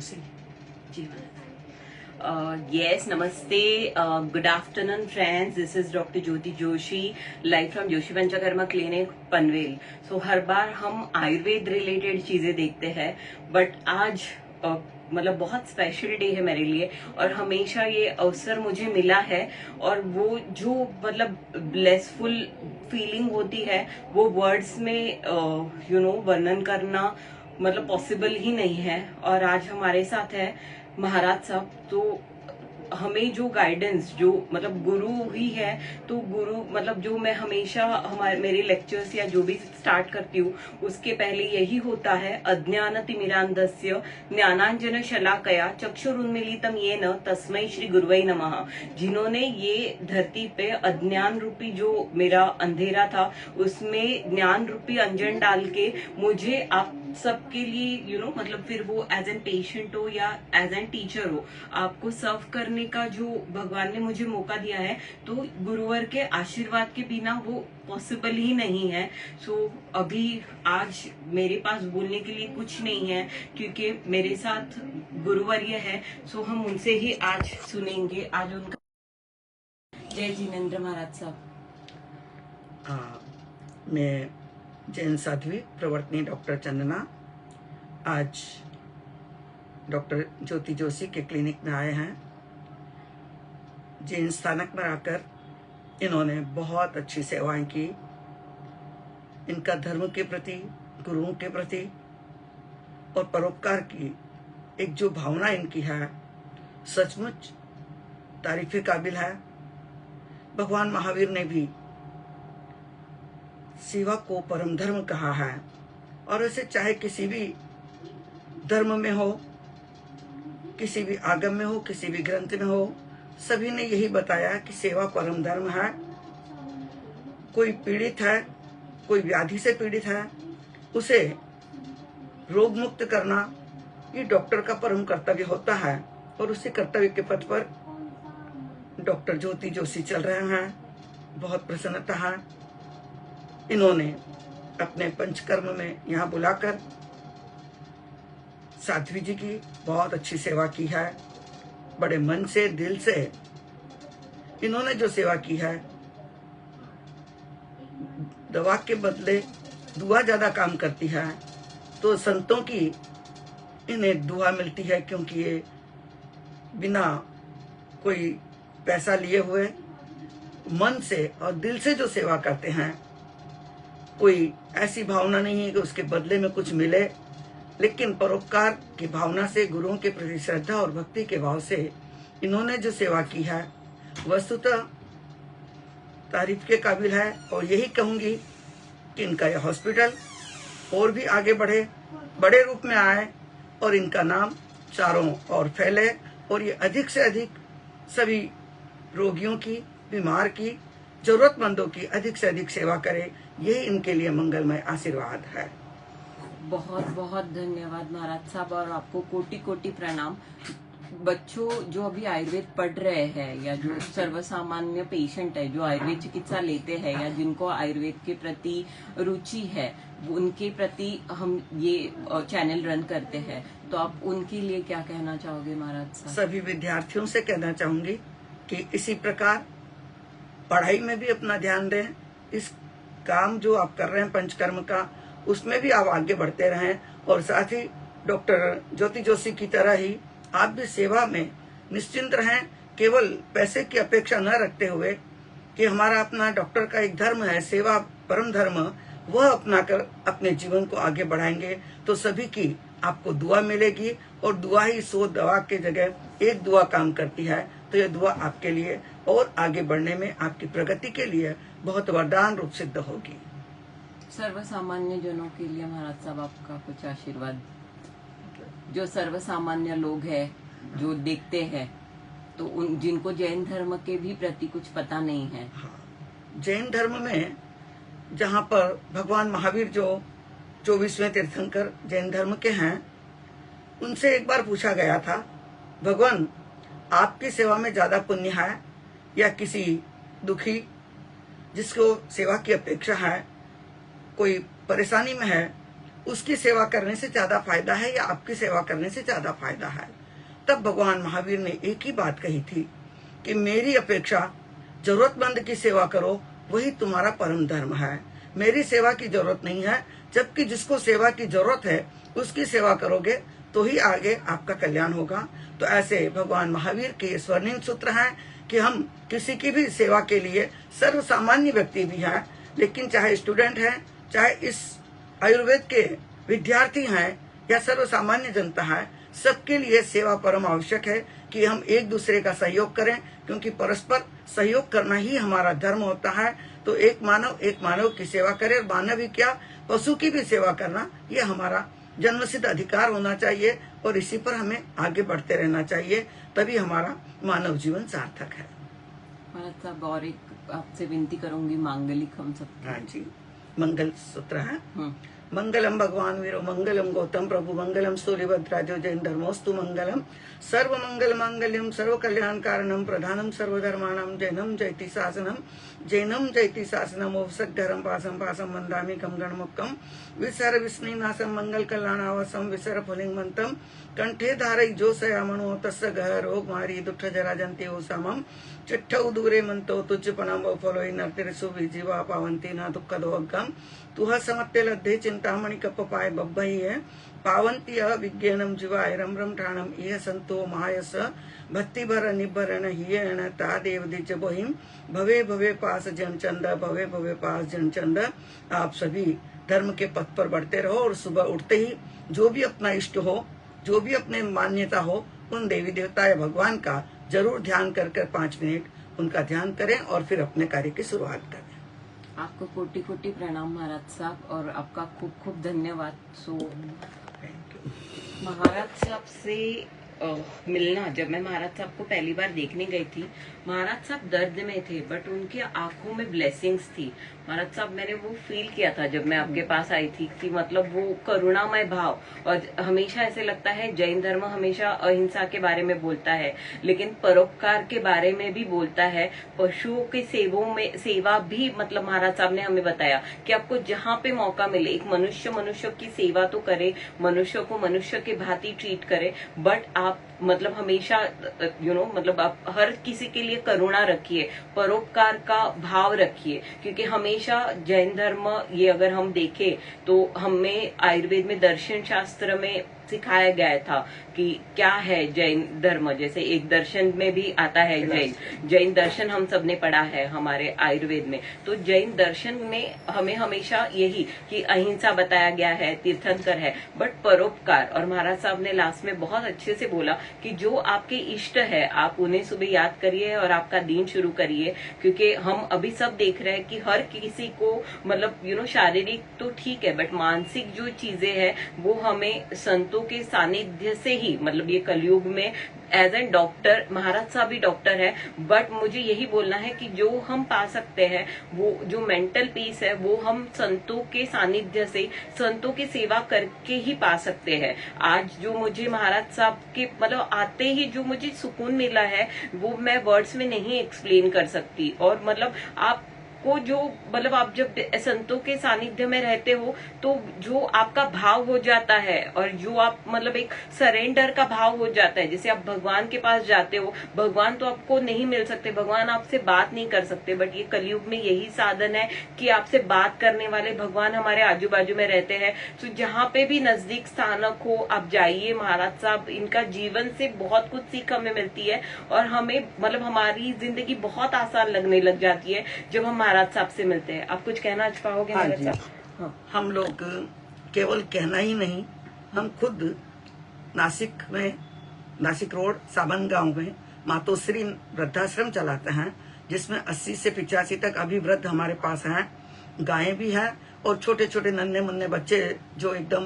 Ji yes, namaste. Good afternoon, friends. This is Dr. Jyoti Joshi, live from Joshi panchakarma clinic Panvel. So हर बार हम Ayurveda related चीजें देखते हैं, but आज मतलब बहुत स्पेशल डे है मेरे लिए और हमेशा ये अवसर मुझे मिला है और वो जो मतलब ब्लेसफुल फीलिंग होती है वो वर्ड्स में वर्णन करना मतलब पॉसिबल ही नहीं है. और आज हमारे साथ है महाराज साहब. तो हमें जो गाइडेंस जो मतलब गुरु ही है, तो गुरु मतलब जो मैं हमेशा मेरे लेक्चर्स या जो भी स्टार्ट करती हूँ उसके पहले यही होता है, अज्ञानतिमिरान्धस्य ज्ञानांजन शलाकया चक्षुरुन्मीलितम येन तस्मै श्री गुरुवै नमः. जिन्होंने ये धरती पे अज्ञान रूपी जो मेरा अंधेरा था उसमें ज्ञान रूपी अंजन डाल के मुझे आप सबके लिए मतलब फिर वो एज एन पेशेंट हो या एज एन टीचर हो, आपको सर्व करने का जो भगवान ने मुझे मौका दिया है, तो गुरुवर के आशीर्वाद के बिना वो पॉसिबल ही नहीं है. सो अभी आज मेरे पास बोलने के लिए कुछ नहीं है क्योंकि मेरे साथ गुरुवर्य है. सो हम उनसे ही आज सुनेंगे. आज उनका जय जिनेन्द्र महाराज साहब. मैं जैन साध्वी प्रवर्तनी डॉक्टर चंदना आज डॉक्टर ज्योति जोशी के क्लिनिक में आए हैं. जैन स्थानक में आकर इन्होंने बहुत अच्छी सेवाएं की. इनका धर्म के प्रति, गुरुओं के प्रति और परोपकार की एक जो भावना इनकी है सचमुच तारीफ काबिल है. भगवान महावीर ने भी सेवा को परम धर्म कहा है और ऐसे चाहे किसी भी धर्म में हो, किसी भी आगम में हो, किसी भी ग्रंथ में हो, सभी ने यही बताया कि सेवा परम धर्म है. कोई पीड़ित है, कोई व्याधि से पीड़ित है, उसे रोग मुक्त करना ये डॉक्टर का परम कर्तव्य होता है और उसी कर्तव्य के पथ पर डॉक्टर ज्योति जोशी चल रहे हैं. बहुत प्रसन्नता है. इन्होंने अपने पंचकर्म में यहाँ बुलाकर साध्वी जी की बहुत अच्छी सेवा की है. बड़े मन से, दिल से इन्होंने जो सेवा की है, दवा के बदले दुआ ज्यादा काम करती है. तो संतों की इन्हें दुआ मिलती है क्योंकि ये बिना कोई पैसा लिए हुए मन से और दिल से जो सेवा करते हैं, कोई ऐसी भावना नहीं है कि उसके बदले में कुछ मिले, लेकिन परोपकार की भावना से, गुरुओं के प्रति श्रद्धा और भक्ति के भाव से इन्होंने जो सेवा की है वस्तुतः तारीफ के काबिल है. और यही कहूंगी कि इनका यह हॉस्पिटल और भी आगे बढ़े, बड़े रूप में आए और इनका नाम चारों ओर फैले और ये अधिक से अधिक सभी रोगियों की, बीमार की, जरूरतमंदों की अधिक से अधिक सेवा करे. यही इनके लिए मंगलमय आशीर्वाद है. बहुत बहुत धन्यवाद महाराज साहब और आपको कोटि कोटि प्रणाम. बच्चों जो अभी आयुर्वेद पढ़ रहे हैं या जो सर्वसामान्य पेशेंट है जो आयुर्वेद चिकित्सा लेते हैं या जिनको आयुर्वेद के प्रति रुचि है, उनके प्रति हम ये चैनल रन करते हैं, तो आप उनके लिए क्या कहना चाहोगे महाराज साहब? सभी विद्यार्थियों से कहना चाहूंगी कि इसी प्रकार पढ़ाई में भी अपना ध्यान दें. इस काम जो आप कर रहे हैं पंचकर्म का, उसमें भी आप आगे बढ़ते रहें और साथ ही डॉक्टर ज्योति जोशी की तरह ही आप भी सेवा में निश्चिंत रहें. केवल पैसे की अपेक्षा न रखते हुए कि हमारा अपना डॉक्टर का एक धर्म है, सेवा परम धर्म, वह अपनाकर अपने जीवन को आगे बढ़ाएंगे तो सभी की आपको दुआ मिलेगी. और दुआ ही 100 दवा के जगह एक दुआ काम करती है. तो यह दुआ आपके लिए और आगे बढ़ने में, आपकी प्रगति के लिए बहुत वरदान रूप सिद्ध होगी. सर्वसामान्य जनों के लिए महाराज साहब आपका कुछ आशीर्वाद. जो सर्वसामान्य लोग हैं जो देखते हैं, तो उन जिनको जैन धर्म के भी प्रति कुछ पता नहीं है. जैन धर्म में जहाँ पर भगवान महावीर जो 24वें तीर्थंकर जैन धर्म के हैं, उनसे एक बार पूछा गया था, भगवान आपकी सेवा में ज्यादा पुण्य है या किसी दुखी जिसको सेवा की अपेक्षा है, कोई परेशानी में है, उसकी सेवा करने से ज्यादा फायदा है या आपकी सेवा करने से ज्यादा फायदा है। तब भगवान महावीर ने एक ही बात कही थी कि मेरी अपेक्षा जरूरतमंद की सेवा करो, वही तुम्हारा परम धर्म है। मेरी सेवा की जरूरत नहीं है, जबकि जिसको सेवा की जरूरत है उसकी सेवा करोगे तो ही आगे आपका कल्याण होगा। तो ऐसे भगवान महावीर के स्वर्णिम सूत्र हैं कि हम किसी की भी सेवा के लिए, सर्व सामान्य व्यक्ति भी हैं, लेकिन चाहे स्टूडेंट हैं, चाहे इस आयुर्वेद के विद्यार्थी हैं या सर्व सामान्य जनता है, सबके लिए सेवा परम आवश्यक है कि हम एक दूसरे का सहयोग करें, क्योंकि परस्पर सहयोग करना ही हमारा धर्म होता है। तो एक मानव की सेवा करे, और मानव ही क्या, पशु की भी सेवा करना ये हमारा जन्मसिद्ध अधिकार होना चाहिए, और इसी पर हमें आगे बढ़ते रहना चाहिए, तभी हमारा मानव जीवन सार्थक है। महाराज साहब, और एक आपसे विनती करूंगी, मांगलिक हम सब। हाँ जी, मंगल सूत्र है। मंगलम भगवान वीरो मंगलम गौतम प्रभु मंगलम सूर्यभद्राजो जैन धर्मोस्तु मंगलम सर्व मंगल मांगल्यम सर्व कल्याण कारणम प्रधानम सर्वधर्माणाम जैनम जयति शासनम ओसद्धरम पासम पासम वंदामि कम गणमुक्कम विसर विष्णुनाशम मंगल कल्याणावसम विसर फलिंगमंतम कंठे धारई जो सयामणो तस्य गह रोग मारी दुष्ट जरा जंती ओसामम चिट्ठौ दूरे मंतो तुज्जपणम फलोई नर्तिरसु विजीवा पावंती न दुःखदोगम तुह समत्ते लद्धे चिंतामणि कपपाय बब्बई है पावंती विज्ञानम जीवाय रम रम ठाणम इह संतो महायस भक्ति भर निभरण हियण ता देव दिज बोहिम भवे भवे पास जनचंद भवे भवे पास जनचंद। आप सभी धर्म के पथ पर बढ़ते रहो, और सुबह उठते ही जो भी अपना इष्ट हो, जो भी अपने मान्यता हो, उन देवी देवता या भगवान का जरूर ध्यान कर 5 मिनट उनका ध्यान करें और फिर अपने कार्य की शुरुआत करें। आपको कोटि कोटि प्रणाम महाराज साहब, और आपका खूब खूब धन्यवाद। सो महाराज साहब से मिलना, जब मैं महाराज साहब को पहली बार देखने गई थी, महाराज साहब दर्द में थे, बट उनकी आंखों में ब्लेसिंग्स थी। महाराज साहब, मैंने वो फील किया था जब मैं आपके पास आई थी कि मतलब वो करुणामय भाव। और हमेशा ऐसे लगता है जैन धर्म हमेशा अहिंसा के बारे में बोलता है, लेकिन परोपकार के बारे में भी बोलता है। पशुओं के सेवा भी, मतलब महाराज साहब ने हमें बताया कि आपको जहाँ पे मौका मिले, एक मनुष्य की सेवा तो करे, मनुष्य को मनुष्य के भांति ट्रीट करे, बट आप मतलब हमेशा मतलब आप हर किसी के लिए करुणा रखिए, परोपकार का भाव रखिए। क्योंकि हमेशा जैन धर्म, ये अगर हम देखें तो हमें आयुर्वेद में दर्शन शास्त्र में सिखाया गया था कि क्या है जैन धर्म। जैसे एक दर्शन में भी आता है जैन दर्शन हम सबने पढ़ा है हमारे आयुर्वेद में। तो जैन दर्शन में हमें हमेशा यही कि अहिंसा बताया गया है, तीर्थंकर है, बट परोपकार। और महाराज साहब ने लास्ट में बहुत अच्छे से बोला कि जो आपके इष्ट है आप उन्हें सुबह याद करिए और आपका दिन शुरू करिए। क्योंकि हम अभी सब देख रहे हैं कि हर किसी को मतलब शारीरिक तो ठीक है, बट मानसिक जो चीजें हैं वो हमें संतों के सानिध्य से ही, मतलब ये कलयुग में एज एन डॉक्टर, महाराज साहब भी डॉक्टर है, बट मुझे यही बोलना है कि जो हम पा सकते हैं, वो जो मेंटल पीस है वो हम संतों के सानिध्य से, संतों की सेवा करके ही पा सकते हैं। आज जो मुझे महाराज साहब के मतलब आते ही जो मुझे सुकून मिला है वो मैं वर्ड्स में नहीं एक्सप्लेन कर सकती। और मतलब आप को जो मतलब आप जब संतों के सानिध्य में रहते हो तो जो आपका भाव हो जाता है, और जो आप मतलब एक सरेंडर का भाव हो जाता है। जैसे आप भगवान के पास जाते हो, भगवान तो आपको नहीं मिल सकते, भगवान आपसे बात नहीं कर सकते, बट ये कलयुग में यही साधन है कि आपसे बात करने वाले भगवान हमारे आजू बाजू में रहते हैं। तो जहाँ पे भी नजदीक स्थानक हो आप जाइए। महाराज साहब, इनका जीवन से बहुत कुछ सीख हमें मिलती है, और हमें मतलब हमारी जिंदगी बहुत आसान लगने लग जाती है जब हम महाराज साहब से मिलते हैं। आप कुछ कहना चाहोगे महाराज साहब? हाँ। हम लोग केवल कहना ही नहीं, हम खुद नासिक रोड साबन गांव में मातोश्री वृद्धाश्रम चलाते हैं, जिसमें 80 से 85 तक अभी वृद्ध हमारे पास हैं। गायें भी हैं और छोटे छोटे नन्हे मुन्ने बच्चे जो एकदम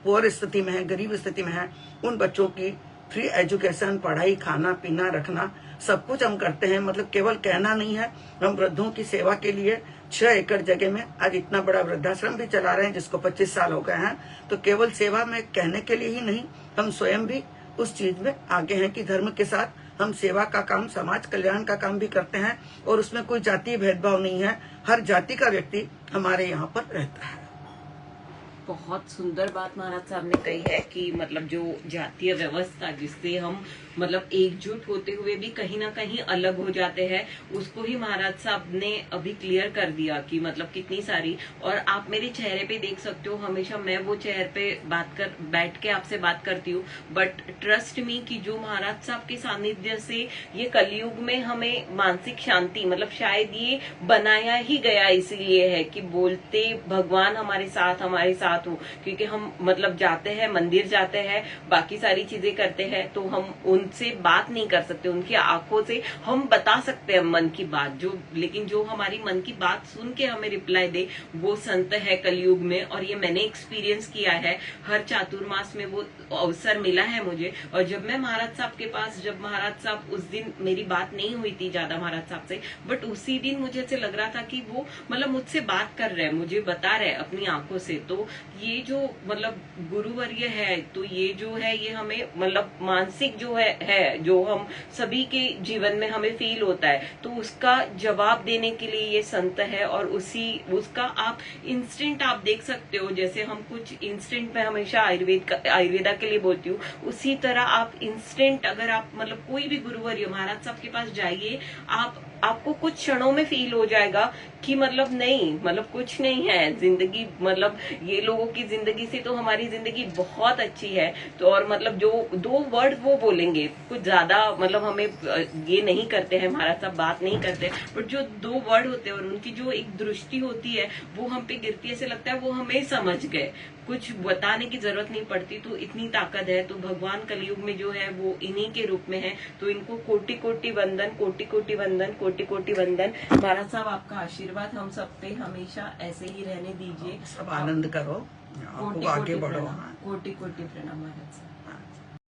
पुअर स्थिति में है, गरीब स्थिति में है, उन बच्चों की फ्री एजुकेशन, पढ़ाई, खाना पीना, रखना, सब कुछ हम करते हैं। मतलब केवल कहना नहीं है, हम वृद्धों की सेवा के लिए 6 एकड़ जगह में आज इतना बड़ा वृद्धाश्रम भी चला रहे हैं, जिसको 25 साल हो गए हैं। तो केवल सेवा में कहने के लिए ही नहीं, हम स्वयं भी उस चीज में आगे हैं कि धर्म के साथ हम सेवा का काम, समाज कल्याण का काम भी करते हैं, और उसमें कोई जातीय भेदभाव नहीं है। हर जाति का व्यक्ति हमारे यहाँ पर रहता है। बहुत सुंदर बात महाराज साहब ने कही है कि मतलब जो जातीय व्यवस्था जिससे हम मतलब एकजुट होते हुए भी कहीं ना कहीं अलग हो जाते हैं, उसको ही महाराज साहब ने अभी क्लियर कर दिया कि मतलब कितनी सारी। और आप मेरे चेहरे पे देख सकते हो, हमेशा मैं वो चेहरे पे बैठ के आपसे बात करती हूँ, बट ट्रस्ट मी कि जो महाराज साहब के सानिध्य से ये कलयुग में हमें मानसिक शांति मतलब शायद ये बनाया ही गया इसीलिए है कि बोलते भगवान हमारे साथ हो, क्योंकि हम मतलब जाते हैं मंदिर जाते हैं, बाकी सारी चीजें करते हैं, तो हम उनसे बात नहीं कर सकते, उनकी आंखों से हम बता सकते हैं मन की बात जो, लेकिन जो हमारी मन की बात सुन के हमें रिप्लाई दे वो संत है कलयुग में। और ये मैंने एक्सपीरियंस किया है, हर चातुर्मास में वो अवसर मिला है मुझे। और जब मैं महाराज साहब के पास, जब महाराज साहब उस दिन मेरी बात नहीं हुई थी ज्यादा महाराज साहब से, बट उसी दिन मुझे ऐसे लग रहा था कि वो मतलब मुझसे बात कर रहे हैं, मुझे बता रहे हैं अपनी आंखों से। तो ये जो मतलब गुरुवर्य है, तो ये जो है ये हमें मतलब मानसिक जो है जो हम सभी के जीवन में हमें फील होता है, तो उसका जवाब देने के लिए ये संत है। और उसका आप इंस्टेंट आप देख सकते हो, जैसे हम कुछ इंस्टेंट में हमेशा आयुर्वेदा के लिए बोलती हूँ, उसी तरह आप इंस्टेंट अगर आप मतलब कोई भी गुरुवर्य महाराज साहब के पास जाइए, आपको कुछ क्षणों में फील हो जाएगा कि मतलब नहीं, मतलब कुछ नहीं है जिंदगी, मतलब ये लोगों की जिंदगी से तो हमारी जिंदगी बहुत अच्छी है। तो और मतलब जो 2 वर्ड वो बोलेंगे, कुछ ज्यादा मतलब हमें ये नहीं करते हैं महाराज साहब, बात नहीं करते, बट जो 2 वर्ड होते हैं और उनकी जो एक दृष्टि होती है वो हम पे गिरती है, ऐसे लगता है वो हमें समझ गए, कुछ बताने की जरूरत नहीं पड़ती। तो इतनी ताकत है। तो भगवान कलयुग में जो है वो इन्हीं के रूप में है, तो इनको कोटि कोटि वंदन, कोटि कोटि वंदन, कोटि कोटि वंदन। महाराज साहब आपका आशीर्वाद हम सब पे हमेशा ऐसे ही रहने दीजिए, सब आनंद करो, कोटि आगे कोटि बढ़ो। प्रणाम, कोटि कोटि प्रणाम महाराज साहब।